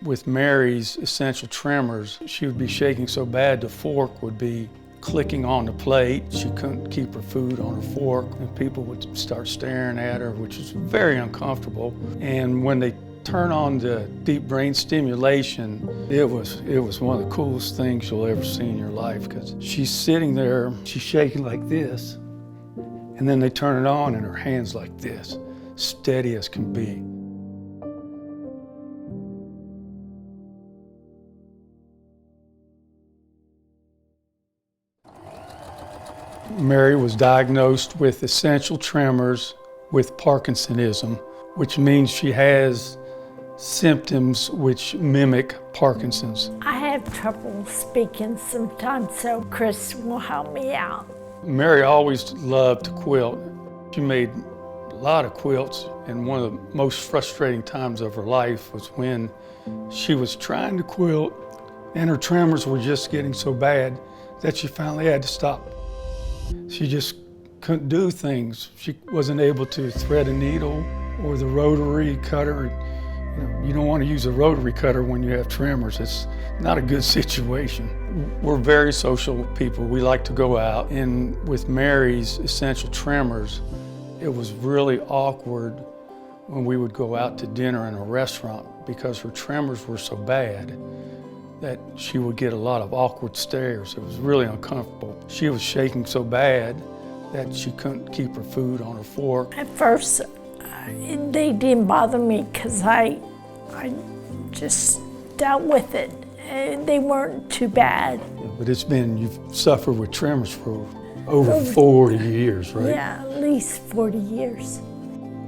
With Mary's Essential Tremors, she would be shaking so bad the fork would be clicking on the plate. She couldn't keep her food on her fork, and people would start staring at her, which was very uncomfortable. And when they turn on the deep brain stimulation, it was one of the coolest things you'll ever see in your life, because she's sitting there, she's shaking like this, and then they turn it on and her hand's like this, steady as can be. Mary was diagnosed with essential tremors with Parkinsonism, which means she has symptoms which mimic Parkinson's. I have trouble speaking sometimes, so Chris will help me out. Mary always loved to quilt. She made a lot of quilts, and one of the most frustrating times of her life was when she was trying to quilt and her tremors were just getting so bad that she finally had to stop. She just couldn't do things. She wasn't able to thread a needle or the rotary cutter. You don't want to use a rotary cutter when you have tremors. It's not a good situation. We're very social people. We like to go out. And with Mary's Essential Tremors, it was really awkward when we would go out to dinner in a restaurant, because her tremors were so bad that she would get a lot of awkward stares. It was really uncomfortable. She was shaking so bad that she couldn't keep her food on her fork. At first, they didn't bother me because I just dealt with it. They weren't too bad. But you've suffered with tremors for over 40 years, right? Yeah, at least 40 years.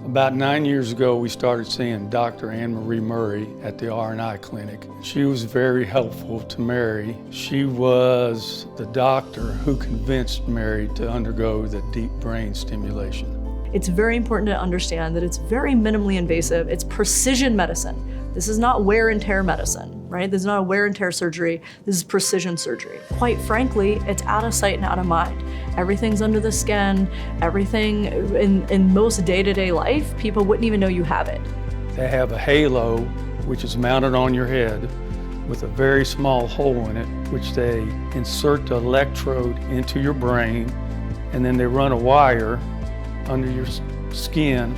About 9 years ago, we started seeing Dr. Anne Marie Murray at the R&I clinic. She was very helpful to Mary. She was the doctor who convinced Mary to undergo the deep brain stimulation. It's very important to understand that it's very minimally invasive. It's precision medicine. This is not wear and tear medicine, right? This is not a wear and tear surgery. This is precision surgery. Quite frankly, it's out of sight and out of mind. Everything's under the skin. Everything in most day-to-day life, people wouldn't even know you have it. They have a halo, which is mounted on your head with a very small hole in it, which they insert the electrode into your brain, and then they run a wire under your skin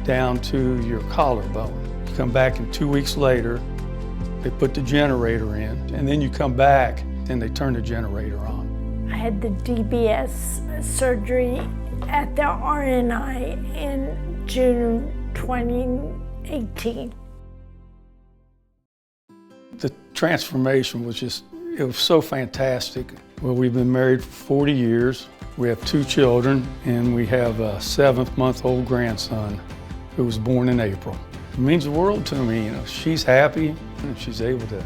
down to your collarbone. You come back, and 2 weeks later, they put the generator in, and then you come back and they turn the generator on. I had the DBS surgery at the R&I in June 2018. The transformation was it was so fantastic. Well, we've been married for 40 years. We have 2 children, and we have a 7-month-old grandson who was born in April. It means the world to me. She's happy, and she's able to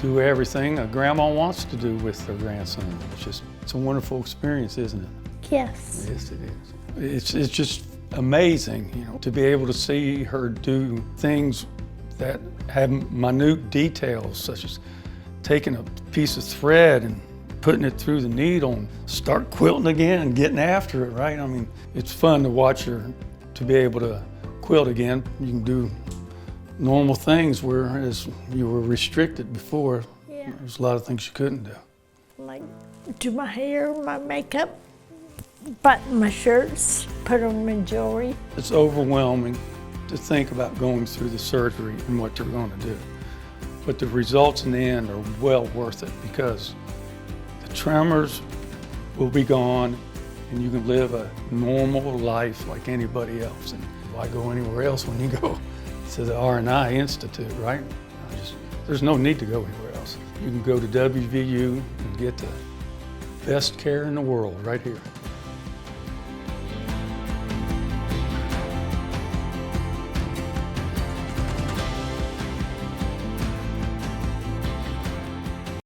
do everything a grandma wants to do with her grandson. It's a wonderful experience, isn't it? Yes. Yes, it is. It's just amazing, to be able to see her do things that have minute details, such as taking a piece of thread and putting it through the needle and start quilting again and getting after it, right? I mean, it's fun to watch her to be able to quilt again. You can do normal things, whereas you were restricted before. Yeah. There's a lot of things you couldn't do. Like do my hair, my makeup, button my shirts, put on my jewelry. It's overwhelming to think about going through the surgery and what you're going to do. But the results in the end are well worth it, because the tremors will be gone and you can live a normal life like anybody else. And why go anywhere else when you go to the R&I Institute, right? There's no need to go anywhere else. You can go to WVU and get the best care in the world right here.